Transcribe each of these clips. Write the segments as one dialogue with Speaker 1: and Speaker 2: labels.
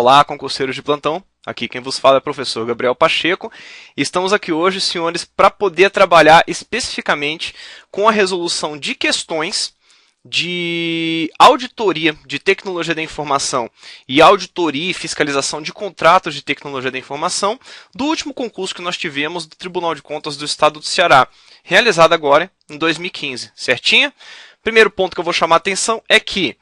Speaker 1: Olá, concurseiros de plantão. Aqui quem vos fala é o professor Gabriel Pacheco. E estamos aqui hoje, senhores, para poder trabalhar especificamente com a resolução de questões de auditoria de tecnologia da informação e auditoria e fiscalização de contratos de tecnologia da informação do último concurso que nós tivemos do Tribunal de Contas do Estado do Ceará, realizado agora em 2015, certinho? Primeiro ponto que eu vou chamar a atenção é que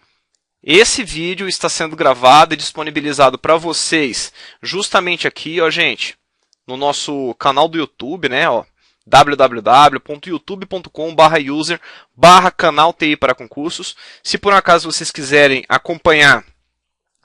Speaker 1: esse vídeo está sendo gravado e disponibilizado para vocês justamente aqui, ó, gente, no nosso canal do YouTube, né, ó, www.youtube.com/user/canal TI para concursos. Se por um acaso vocês quiserem acompanhar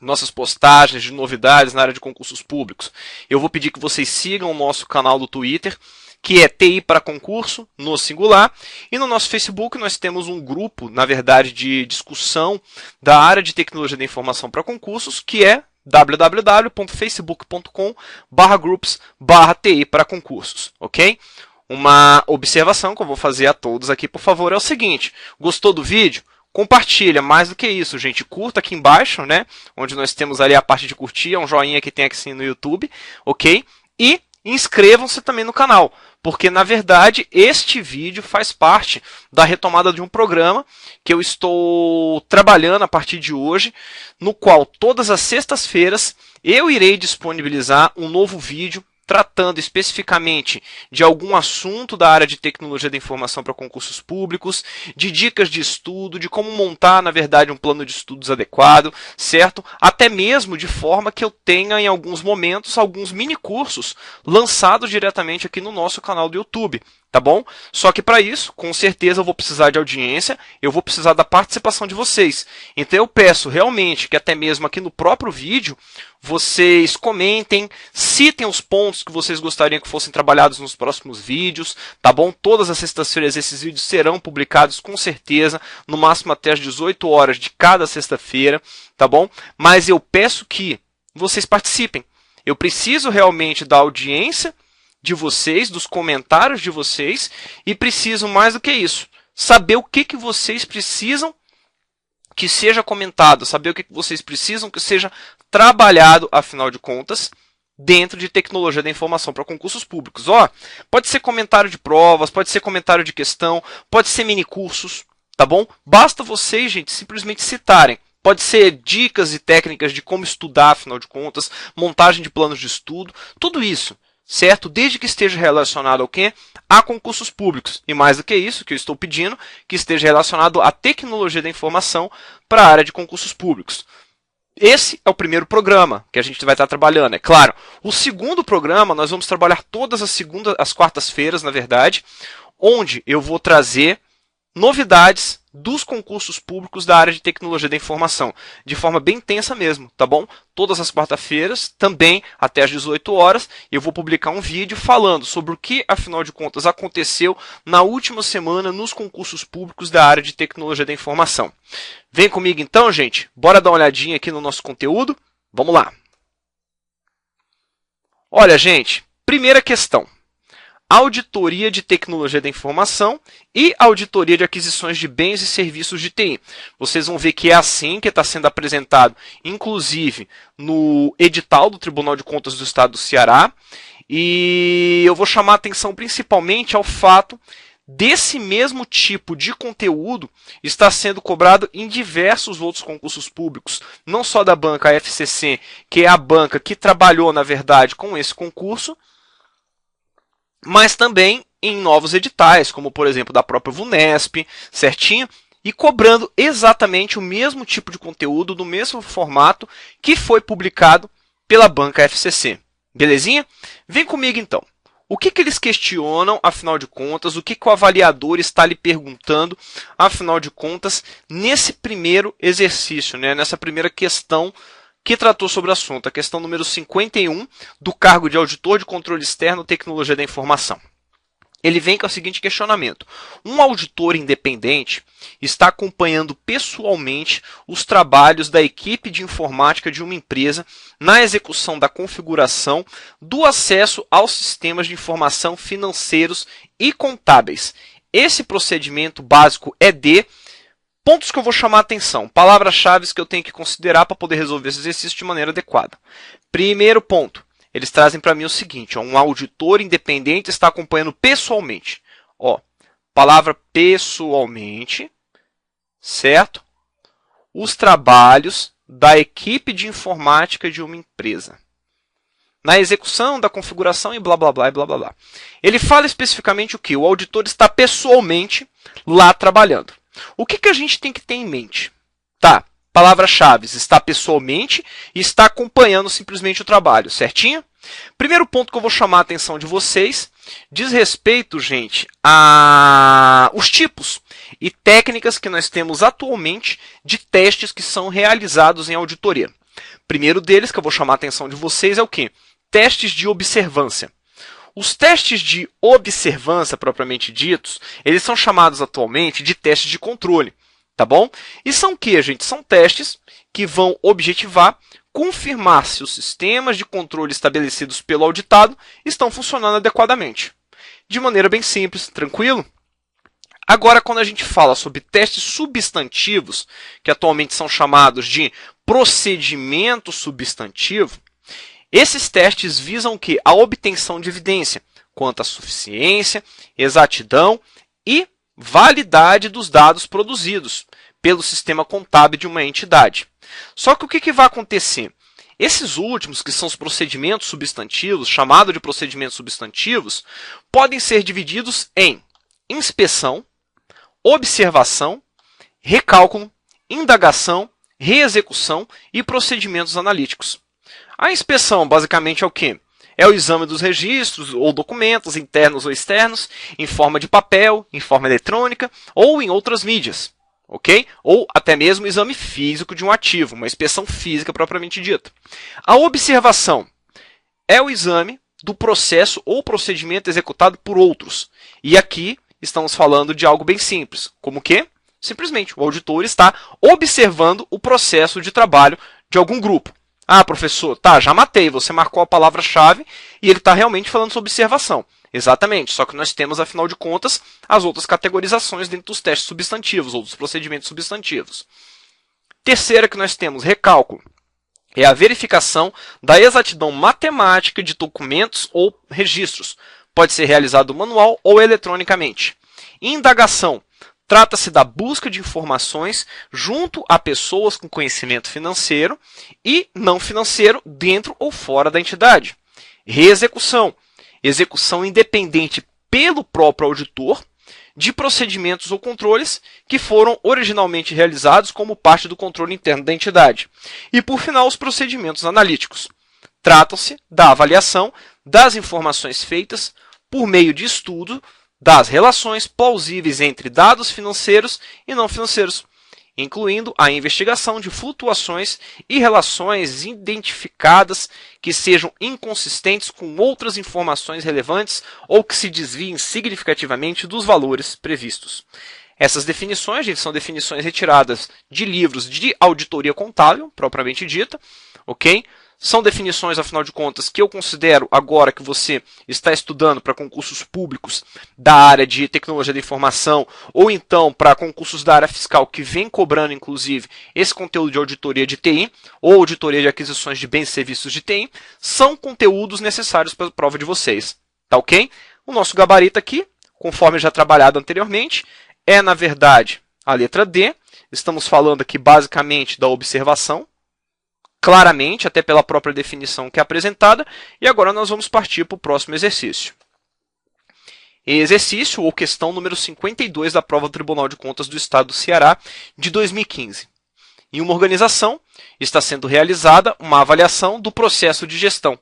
Speaker 1: nossas postagens de novidades na área de concursos públicos, eu vou pedir que vocês sigam o nosso canal do Twitter, que é TI para concurso, no singular, e no nosso Facebook nós temos um grupo, na verdade, de discussão da área de tecnologia da informação para concursos, que é www.facebook.com/groups/TI para concursos, ok? Uma observação que eu vou fazer a todos aqui, por favor, é o seguinte: gostou do vídeo? Compartilha, mais do que isso, gente, curta aqui embaixo, né, onde nós temos ali a parte de curtir, é um joinha que tem aqui sim no YouTube, ok? E inscrevam-se também no canal, porque na verdade este vídeo faz parte da retomada de um programa que eu estou trabalhando a partir de hoje, no qual todas as sextas-feiras eu irei disponibilizar um novo vídeo tratando especificamente de algum assunto da área de tecnologia da informação para concursos públicos, de dicas de estudo, de como montar, na verdade, um plano de estudos adequado, certo? Até mesmo de forma que eu tenha, em alguns momentos, alguns mini cursos lançados diretamente aqui no nosso canal do YouTube, tá bom? Só que para isso, com certeza, eu vou precisar de audiência, eu vou precisar da participação de vocês. Então eu peço realmente que até mesmo aqui no próprio vídeo, vocês comentem, citem os pontos que vocês gostariam que fossem trabalhados nos próximos vídeos, tá bom? Todas as sextas-feiras esses vídeos serão publicados com certeza, no máximo até às 18 horas de cada sexta-feira, tá bom? Mas eu peço que vocês participem. Eu preciso realmente da audiência de vocês, dos comentários de vocês, e preciso mais do que isso, saber o que vocês precisam que seja comentado, saber o que vocês precisam que seja trabalhado, afinal de contas, dentro de tecnologia da informação para concursos públicos. Ó, pode ser comentário de provas, pode ser comentário de questão, pode ser mini cursos, tá bom? Basta vocês, gente, simplesmente citarem. Pode ser dicas e técnicas de como estudar, afinal de contas, montagem de planos de estudo, tudo isso, certo? Desde que esteja relacionado ao quê? A concursos públicos. E mais do que isso, que eu estou pedindo, que esteja relacionado à tecnologia da informação para a área de concursos públicos. Esse é o primeiro programa que a gente vai estar trabalhando, é claro. O segundo programa, nós vamos trabalhar todas as quartas-feiras, na verdade, onde eu vou trazer novidades dos concursos públicos da área de tecnologia da informação, de forma bem intensa mesmo, tá bom? Todas as quarta-feiras, também até às 18 horas, eu vou publicar um vídeo falando sobre o que, afinal de contas, aconteceu na última semana nos concursos públicos da área de tecnologia da informação. Vem comigo então, gente, bora dar uma olhadinha aqui no nosso conteúdo? Vamos lá! Olha, gente, primeira questão. Auditoria de tecnologia da informação e auditoria de aquisições de bens e serviços de TI. Vocês vão ver que é assim que está sendo apresentado, inclusive no edital do Tribunal de Contas do Estado do Ceará. E eu vou chamar a atenção principalmente ao fato desse mesmo tipo de conteúdo estar sendo cobrado em diversos outros concursos públicos, não só da banca FCC, que é a banca que trabalhou, na verdade, com esse concurso, mas também em novos editais, como por exemplo da própria VUNESP, certinho? E cobrando exatamente o mesmo tipo de conteúdo, do mesmo formato que foi publicado pela banca FCC. Belezinha? Vem comigo então. O que eles questionam, afinal de contas? O que o avaliador está lhe perguntando, afinal de contas, nesse primeiro exercício, né? Nessa primeira questão que tratou sobre o assunto, a questão número 51 do cargo de auditor de controle externo tecnologia da informação. Ele vem com o seguinte questionamento: um auditor independente está acompanhando pessoalmente os trabalhos da equipe de informática de uma empresa na execução da configuração do acesso aos sistemas de informação financeiros e contábeis. Esse procedimento básico é de Pontos que eu vou chamar a atenção, palavras-chave que eu tenho que considerar para poder resolver esse exercício de maneira adequada. Primeiro ponto, eles trazem para mim o seguinte, ó, um auditor independente está acompanhando pessoalmente. Ó, palavra pessoalmente, certo? Os trabalhos da equipe de informática de uma empresa. Na execução da configuração e blá, blá, blá, e blá, blá, blá. Ele fala especificamente o que? O auditor está pessoalmente lá trabalhando. O que a gente tem que ter em mente? Tá, palavra-chave, está pessoalmente e está acompanhando simplesmente o trabalho, certinho? Primeiro ponto que eu vou chamar a atenção de vocês diz respeito, gente, a os tipos e técnicas que nós temos atualmente de testes que são realizados em auditoria. Primeiro deles que eu vou chamar a atenção de vocês é o quê? Testes de observância. Os testes de observância, propriamente ditos, eles são chamados atualmente de testes de controle, tá bom? E são o que, gente? São testes que vão objetivar confirmar se os sistemas de controle estabelecidos pelo auditado estão funcionando adequadamente. De maneira bem simples, tranquilo? Agora, quando a gente fala sobre testes substantivos, que atualmente são chamados de procedimento substantivo, esses testes visam o quê? A obtenção de evidência quanto à suficiência, exatidão e validade dos dados produzidos pelo sistema contábil de uma entidade. Só que o que vai acontecer? Esses últimos, que são os procedimentos substantivos, chamado de procedimentos substantivos, podem ser divididos em inspeção, observação, recálculo, indagação, reexecução e procedimentos analíticos. A inspeção, basicamente, é o quê? É o exame dos registros ou documentos, internos ou externos, em forma de papel, em forma eletrônica ou em outras mídias. Ok? Ou até mesmo o exame físico de um ativo, uma inspeção física propriamente dita. A observação é o exame do processo ou procedimento executado por outros. E aqui estamos falando de algo bem simples, como que? Simplesmente, o auditor está observando o processo de trabalho de algum grupo. Ah, professor, tá, já matei, você marcou a palavra-chave e ele está realmente falando sobre observação. Exatamente, só que nós temos, afinal de contas, as outras categorizações dentro dos testes substantivos ou dos procedimentos substantivos. Terceira que nós temos, recálculo, é a verificação da exatidão matemática de documentos ou registros. Pode ser realizado manual ou eletronicamente. Indagação. Trata-se da busca de informações junto a pessoas com conhecimento financeiro e não financeiro dentro ou fora da entidade. Reexecução. Execução independente pelo próprio auditor de procedimentos ou controles que foram originalmente realizados como parte do controle interno da entidade. E, por final, os procedimentos analíticos. Tratam-se da avaliação das informações feitas por meio de estudo das relações plausíveis entre dados financeiros e não financeiros, incluindo a investigação de flutuações e relações identificadas que sejam inconsistentes com outras informações relevantes ou que se desviem significativamente dos valores previstos. Essas definições, gente, são definições retiradas de livros de auditoria contábil, propriamente dita, ok? São definições, afinal de contas, que eu considero, agora que você está estudando para concursos públicos da área de tecnologia da informação, ou então para concursos da área fiscal, que vem cobrando, inclusive, esse conteúdo de auditoria de TI, ou auditoria de aquisições de bens e serviços de TI, são conteúdos necessários para a prova de vocês. Tá ok? O nosso gabarito aqui, conforme já trabalhado anteriormente, é, na verdade, a letra D. Estamos falando aqui, basicamente, da observação, claramente, até pela própria definição que é apresentada, e agora nós vamos partir para o próximo exercício. Exercício ou questão número 52 da prova do Tribunal de Contas do Estado do Ceará de 2015. Em uma organização, está sendo realizada uma avaliação do processo de gestão,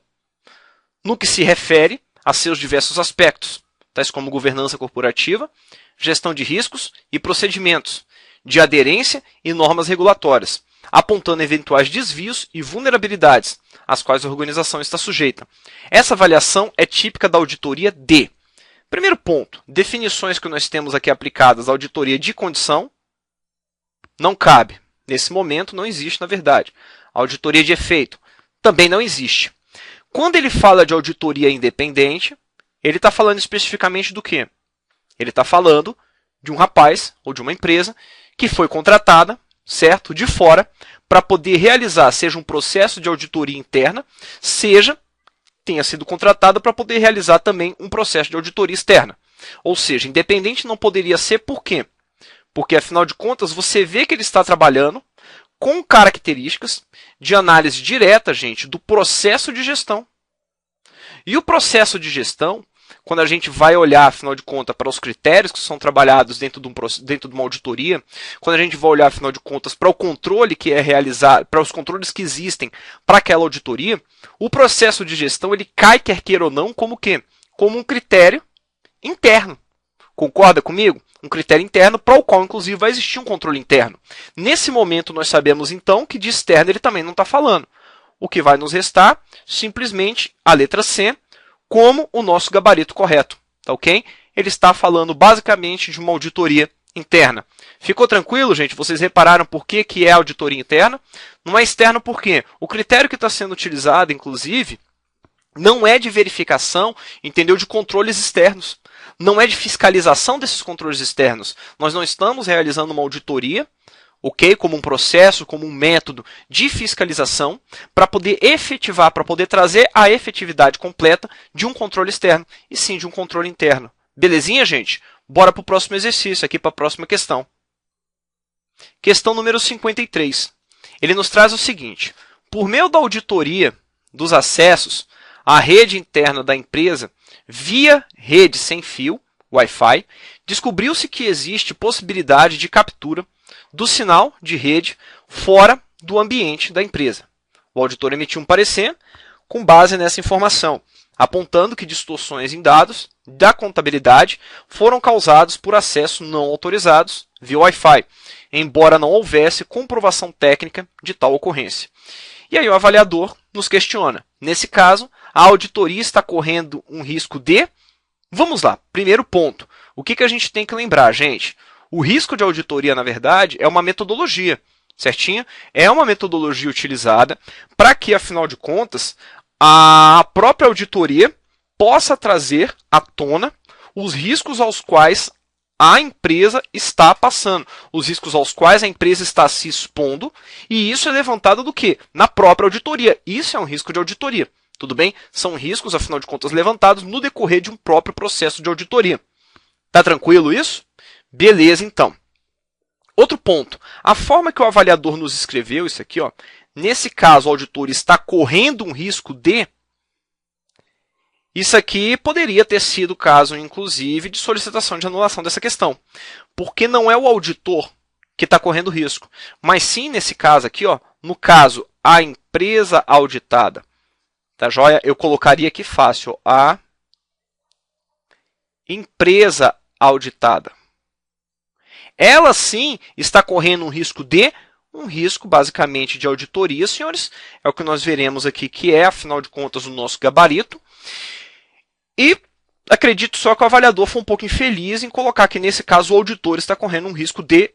Speaker 1: no que se refere a seus diversos aspectos, tais como governança corporativa, gestão de riscos e procedimentos, de aderência e normas regulatórias, apontando eventuais desvios e vulnerabilidades, às quais a organização está sujeita. Essa avaliação é típica da auditoria D. Primeiro ponto, definições que nós temos aqui aplicadas à auditoria de condição, não cabe. Nesse momento não existe, na verdade. A auditoria de efeito também não existe. Quando ele fala de auditoria independente, ele está falando especificamente do quê? Ele está falando de um rapaz ou de uma empresa que foi contratada, certo, de fora, para poder realizar, seja um processo de auditoria interna, seja tenha sido contratada para poder realizar também um processo de auditoria externa. Ou seja, independente não poderia ser por quê? Porque, afinal de contas, você vê que ele está trabalhando com características de análise direta, gente, do processo de gestão. E o processo de gestão, quando a gente vai olhar, afinal de contas, para os critérios que são trabalhados dentro de uma auditoria, quando a gente vai olhar, afinal de contas, para o controle que é realizado, para os controles que existem para aquela auditoria, o processo de gestão ele cai, quer queira ou não, como o quê? Como um critério interno. Concorda comigo? Um critério interno para o qual, inclusive, vai existir um controle interno. Nesse momento, nós sabemos, então, que de externo ele também não está falando. O que vai nos restar, simplesmente, a letra C, como o nosso gabarito correto. Tá ok? Ele está falando, basicamente, de uma auditoria interna. Ficou tranquilo, gente? Vocês repararam por que é auditoria interna? Não é externo por quê? O critério que está sendo utilizado, inclusive, não é de verificação, entendeu? De controles externos. Não é de fiscalização desses controles externos. Nós não estamos realizando uma auditoria, ok? Como um processo, como um método de fiscalização para poder efetivar, para poder trazer a efetividade completa de um controle externo e sim de um controle interno. Belezinha, gente? Bora para o próximo exercício, aqui para a próxima questão. Questão número 53. Ele nos traz o seguinte. Por meio da auditoria dos acessos à rede interna da empresa via rede sem fio, Wi-Fi, descobriu-se que existe possibilidade de captura do sinal de rede fora do ambiente da empresa. O auditor emitiu um parecer com base nessa informação, apontando que distorções em dados da contabilidade foram causados por acesso não autorizados via Wi-Fi, embora não houvesse comprovação técnica de tal ocorrência. E aí o avaliador nos questiona. Nesse caso, a auditoria está correndo um risco de... Vamos lá, primeiro ponto. O que a gente tem que lembrar, gente? O risco de auditoria, na verdade, é uma metodologia, certinho? É uma metodologia utilizada para que, afinal de contas, a própria auditoria possa trazer à tona os riscos aos quais a empresa está passando, os riscos aos quais a empresa está se expondo, e isso é levantado do quê? Na própria auditoria. Isso é um risco de auditoria, tudo bem? São riscos, afinal de contas, levantados no decorrer de um próprio processo de auditoria. Tá tranquilo isso? Beleza, então. Outro ponto. A forma que o avaliador nos escreveu, isso aqui, ó, nesse caso, o auditor está correndo um risco de... Isso aqui poderia ter sido caso, inclusive, de solicitação de anulação dessa questão. Porque não é o auditor que está correndo risco, mas sim, nesse caso aqui, ó, no caso, a empresa auditada. Tá joia? Eu colocaria aqui fácil, a empresa auditada. Ela sim está correndo um risco de... Um risco, basicamente, de auditoria, senhores. É o que nós veremos aqui, que é, afinal de contas, o nosso gabarito. E acredito só que o avaliador foi um pouco infeliz em colocar que, nesse caso, o auditor está correndo um risco de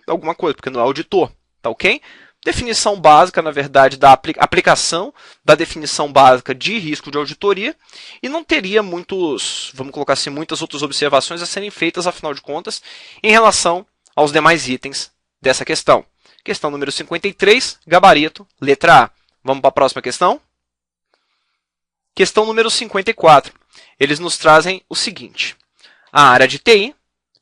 Speaker 1: alguma coisa, porque não é auditor. Tá ok? Definição básica, na verdade, da aplicação da definição básica de risco de auditoria. E não teria vamos colocar assim, muitas outras observações a serem feitas, afinal de contas, em relação aos demais itens dessa questão. Questão número 53, gabarito, letra A. Vamos para a próxima questão? Questão número 54. Eles nos trazem o seguinte. A área de TI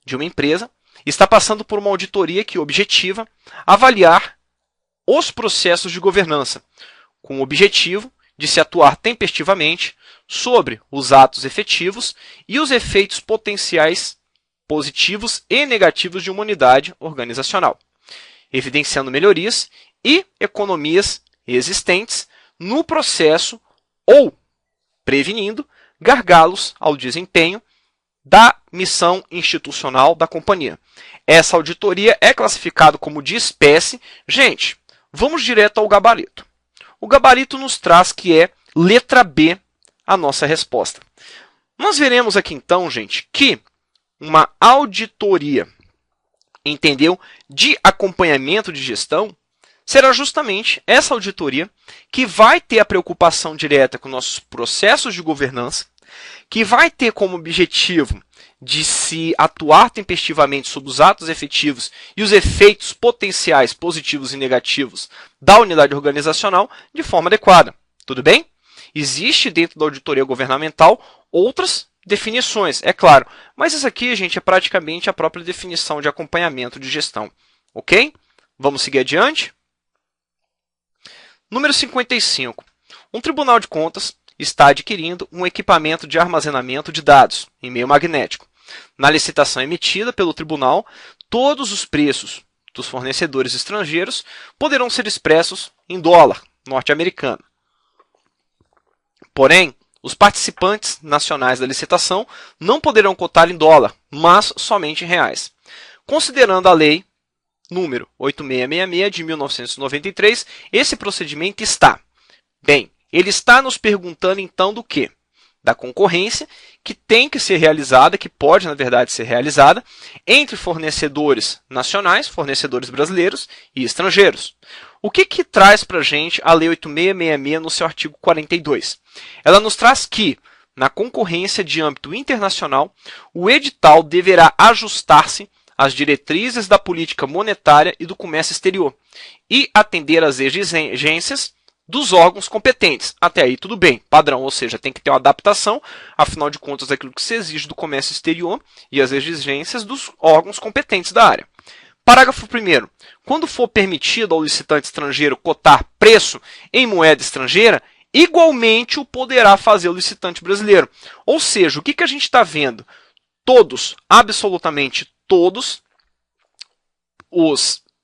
Speaker 1: de uma empresa está passando por uma auditoria que objetiva avaliar os processos de governança, com o objetivo de se atuar tempestivamente sobre os atos efetivos e os efeitos potenciais positivos e negativos de uma unidade organizacional, evidenciando melhorias e economias existentes no processo ou prevenindo gargalos ao desempenho da missão institucional da companhia. Essa auditoria é classificada como de espécie. Gente, vamos direto ao gabarito. O gabarito nos traz que é letra B a nossa resposta. Nós veremos aqui então, gente, que uma auditoria, entendeu, de acompanhamento de gestão será justamente essa auditoria que vai ter a preocupação direta com nossos processos de governança, que vai ter como objetivo de se atuar tempestivamente sobre os atos efetivos e os efeitos potenciais positivos e negativos da unidade organizacional de forma adequada. Tudo bem? Existe dentro da auditoria governamental outras definições, é claro, mas isso aqui, gente, é praticamente a própria definição de acompanhamento de gestão. Ok? Vamos seguir adiante? Número 55. Um tribunal de contas está adquirindo um equipamento de armazenamento de dados em meio magnético. Na licitação emitida pelo tribunal, todos os preços dos fornecedores estrangeiros poderão ser expressos em dólar norte-americano. Porém, os participantes nacionais da licitação não poderão cotar em dólar, mas somente em reais. Considerando a lei número 8666 de 1993, esse procedimento está. Bem, ele está nos perguntando então do quê? Da concorrência que tem que ser realizada, que pode, na verdade, ser realizada entre fornecedores nacionais, fornecedores brasileiros e estrangeiros. O que traz para a gente a Lei 8666 no seu artigo 42? Ela nos traz que, na concorrência de âmbito internacional, o edital deverá ajustar-se às diretrizes da política monetária e do comércio exterior e atender às exigências dos órgãos competentes. Até aí tudo bem, padrão, ou seja, tem que ter uma adaptação, afinal de contas, daquilo que se exige do comércio exterior e as exigências dos órgãos competentes da área. Parágrafo 1º. Quando for permitido ao licitante estrangeiro cotar preço em moeda estrangeira, igualmente o poderá fazer o licitante brasileiro. Ou seja, o que a gente está vendo? Todos, absolutamente todos,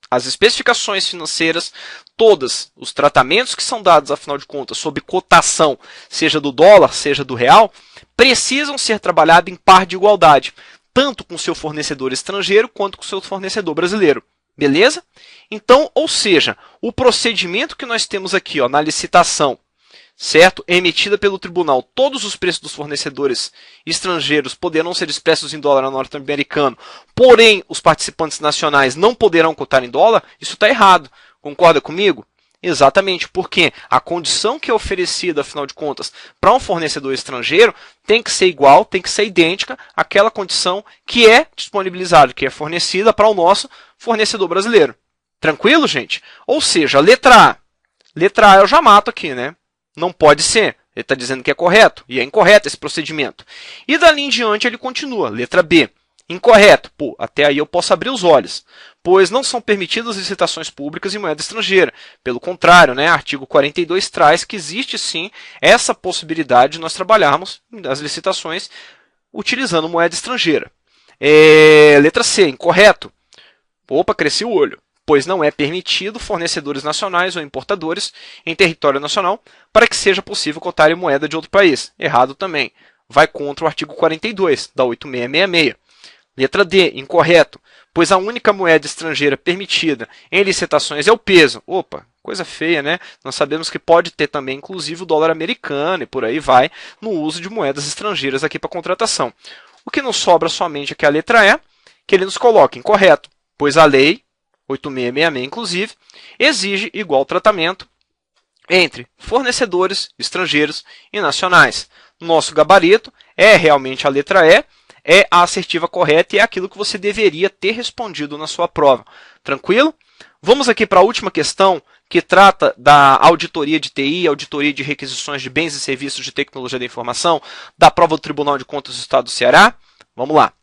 Speaker 1: as especificações financeiras, todos os tratamentos que são dados, afinal de contas, sob cotação, seja do dólar, seja do real, precisam ser trabalhados em par de igualdade, tanto com o seu fornecedor estrangeiro quanto com o seu fornecedor brasileiro. Beleza? Então, ou seja, o procedimento que nós temos aqui na licitação, certo? Emitida pelo tribunal, todos os preços dos fornecedores estrangeiros poderão ser expressos em dólar norte-americano, porém os participantes nacionais não poderão cotar em dólar, isso está errado. Concorda comigo? Exatamente, porque a condição que é oferecida, afinal de contas, para um fornecedor estrangeiro tem que ser igual, tem que ser idêntica àquela condição que é disponibilizada, que é fornecida para o nosso fornecedor brasileiro. Tranquilo, gente? Ou seja, letra A. Letra A eu já mato aqui, né? Não pode ser. Ele está dizendo que é correto, e é incorreto esse procedimento. E dali em diante ele continua. Letra B. Incorreto. Pô, até aí eu posso abrir os olhos, pois não são permitidas licitações públicas em moeda estrangeira. Pelo contrário, artigo 42 traz que existe sim essa possibilidade de nós trabalharmos as licitações utilizando moeda estrangeira. Letra C. Incorreto. Opa, cresci o olho. Pois não é permitido fornecedores nacionais ou importadores em território nacional para que seja possível cotar em moeda de outro país. Errado também. Vai contra o artigo 42 da 8666. Letra D, incorreto, pois a única moeda estrangeira permitida em licitações é o peso. Opa, coisa feia, né? Nós sabemos que pode ter também, inclusive, o dólar americano e por aí vai, no uso de moedas estrangeiras aqui para contratação. O que nos sobra somente aqui é a letra E, que ele nos coloca incorreto, pois a lei 8666, inclusive, exige igual tratamento entre fornecedores estrangeiros e nacionais. Nosso gabarito é realmente a letra E, é a assertiva correta e é aquilo que você deveria ter respondido na sua prova. Tranquilo? Vamos aqui para a última questão, que trata da auditoria de TI, auditoria de requisições de bens e serviços de tecnologia da informação, da prova do Tribunal de Contas do Estado do Ceará. Vamos lá.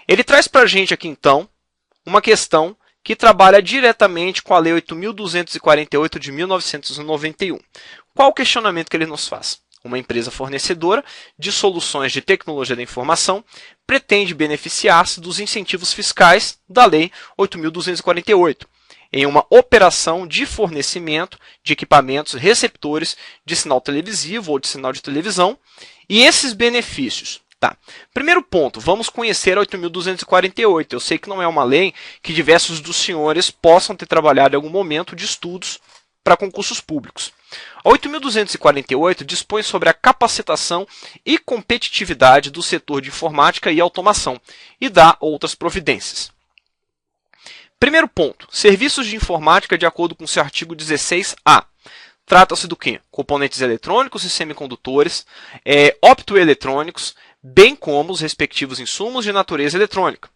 Speaker 1: Ele traz para a gente aqui, então, uma questão que trabalha diretamente com a Lei 8.248 de 1991. Qual o questionamento que ele nos faz? Uma empresa fornecedora de soluções de tecnologia da informação pretende beneficiar-se dos incentivos fiscais da Lei 8.248 em uma operação de fornecimento de equipamentos receptores de sinal televisivo ou de sinal de televisão. E esses benefícios? Primeiro ponto, vamos conhecer a 8.248. Eu sei que não é uma lei que diversos dos senhores possam ter trabalhado em algum momento de estudos para concursos públicos. A 8.248 dispõe sobre a capacitação e competitividade do setor de informática e automação e dá outras providências. Primeiro ponto, serviços de informática de acordo com seu artigo 16A. Trata-se do quê? Componentes eletrônicos e semicondutores, optoeletrônicos, bem como os respectivos insumos de natureza eletrônica.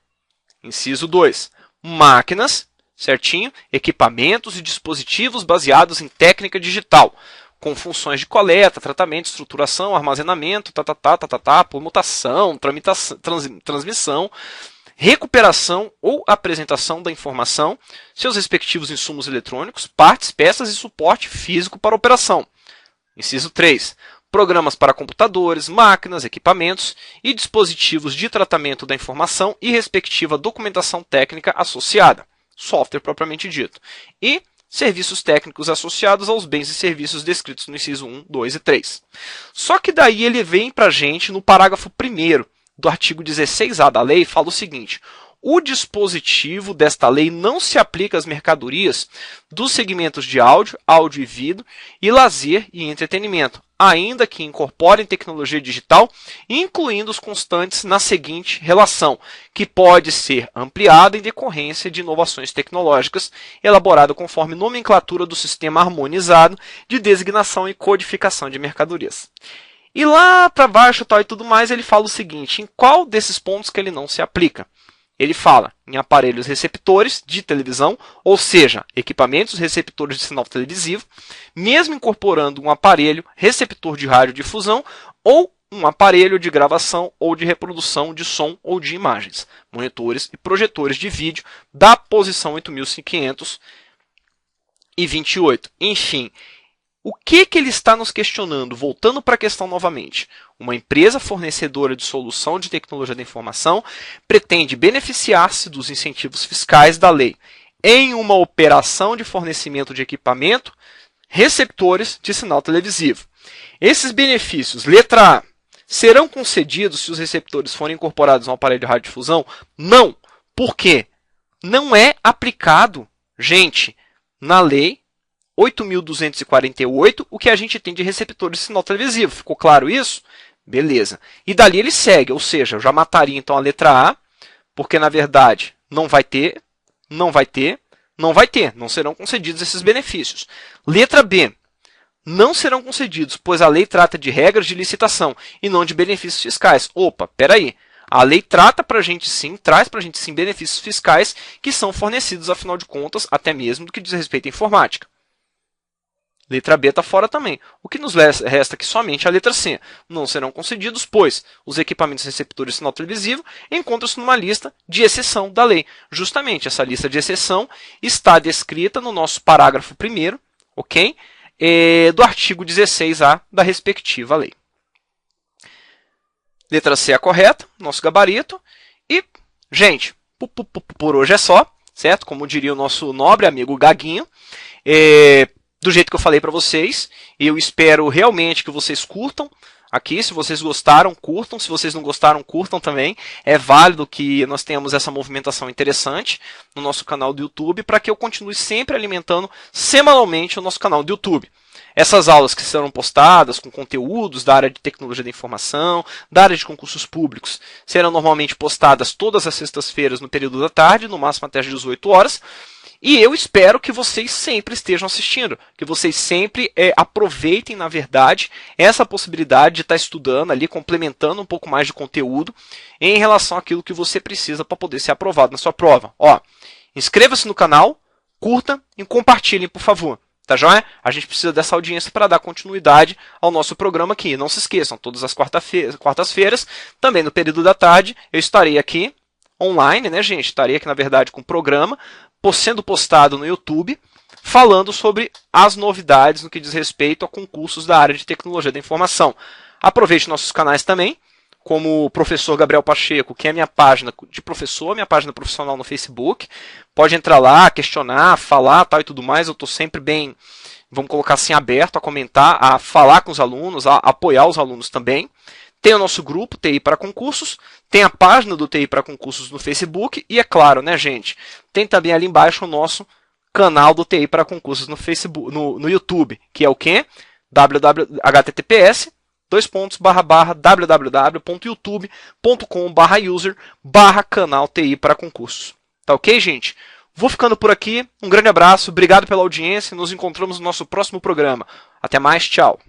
Speaker 1: Inciso 2. Máquinas, certinho? Equipamentos e dispositivos baseados em técnica digital, com funções de coleta, tratamento, estruturação, armazenamento, comutação, transmissão, recuperação ou apresentação da informação, seus respectivos insumos eletrônicos, partes, peças e suporte físico para operação. Inciso 3. Programas para computadores, máquinas, equipamentos e dispositivos de tratamento da informação e respectiva documentação técnica associada, software propriamente dito, e serviços técnicos associados aos bens e serviços descritos no inciso 1, 2 e 3. Só que daí ele vem para a gente no parágrafo 1º do artigo 16A da lei, fala o seguinte: o dispositivo desta lei não se aplica às mercadorias dos segmentos de áudio, áudio e vídeo, e lazer e entretenimento, ainda que incorporem tecnologia digital, incluindo os constantes na seguinte relação, que pode ser ampliada em decorrência de inovações tecnológicas, elaborada conforme nomenclatura do sistema harmonizado de designação e codificação de mercadorias. E lá para baixo tal e tudo mais, ele fala o seguinte: em qual desses pontos que ele não se aplica? Ele fala em aparelhos receptores de televisão, ou seja, equipamentos receptores de sinal televisivo, mesmo incorporando um aparelho receptor de radiodifusão ou um aparelho de gravação ou de reprodução de som ou de imagens, monitores e projetores de vídeo da posição 8528. Enfim, o que ele está nos questionando? Voltando para a questão novamente. Uma empresa fornecedora de solução de tecnologia da informação pretende beneficiar-se dos incentivos fiscais da lei em uma operação de fornecimento de equipamento receptores de sinal televisivo. Esses benefícios, letra A, serão concedidos se os receptores forem incorporados a um aparelho de radiodifusão? Não. Por quê? Não é aplicado, gente, na lei 8.248, o que a gente tem de receptores de sinal televisivo. Ficou claro isso? Beleza. E dali ele segue, ou seja, eu já mataria então a letra A, porque na verdade não vai ter, não serão concedidos esses benefícios. Letra B, não serão concedidos, pois a lei trata de regras de licitação e não de benefícios fiscais. Opa, peraí. A lei trata para a gente sim, traz para a gente sim benefícios fiscais que são fornecidos, afinal de contas, até mesmo do que diz respeito à informática. Letra B está fora também. O que nos resta aqui somente a letra C. Não serão concedidos, pois os equipamentos receptores de sinal televisivo encontram-se numa lista de exceção da lei. Justamente essa lista de exceção está descrita no nosso parágrafo 1º, ok? Do artigo 16A da respectiva lei. Letra C é a correta, nosso gabarito. E, gente, por hoje é só, certo? Como diria o nosso nobre amigo Gaguinho. Do jeito que eu falei para vocês, eu espero realmente que vocês curtam aqui. Se vocês gostaram, curtam. Se vocês não gostaram, curtam também. É válido que nós tenhamos essa movimentação interessante no nosso canal do YouTube para que eu continue sempre alimentando semanalmente o nosso canal do YouTube. Essas aulas que serão postadas com conteúdos da área de tecnologia da informação, da área de concursos públicos, serão normalmente postadas todas as sextas-feiras no período da tarde, no máximo até às 18 horas. E eu espero que vocês sempre estejam assistindo, que vocês sempre aproveitem, na verdade, essa possibilidade de estar estudando ali, complementando um pouco mais de conteúdo em relação àquilo que você precisa para poder ser aprovado na sua prova. Ó, inscreva-se no canal, curta e compartilhem, por favor. Tá joia? A gente precisa dessa audiência para dar continuidade ao nosso programa aqui. Não se esqueçam, todas as quartas-feiras, também no período da tarde, eu estarei aqui online, né, gente? Estarei aqui, na verdade, com o programa sendo postado no YouTube, falando sobre as novidades no que diz respeito a concursos da área de tecnologia da informação. Aproveite nossos canais também, como o professor Gabriel Pacheco, que é a minha página de professor, minha página profissional no Facebook. Pode entrar lá, questionar, falar, tal e tudo mais. Eu estou sempre bem, vamos colocar assim, aberto a comentar, a falar com os alunos, a apoiar os alunos também. Tem o nosso grupo TI para concursos, tem a página do TI para concursos no Facebook e, é claro, né, gente, tem também ali embaixo o nosso canal do TI para concursos no Facebook, no YouTube, que é o quê? https://www.youtube.com/user/canal TI para concursos. Tá ok, gente? Vou ficando por aqui. Um grande abraço, obrigado pela audiência. Nos encontramos no nosso próximo programa. Até mais, tchau.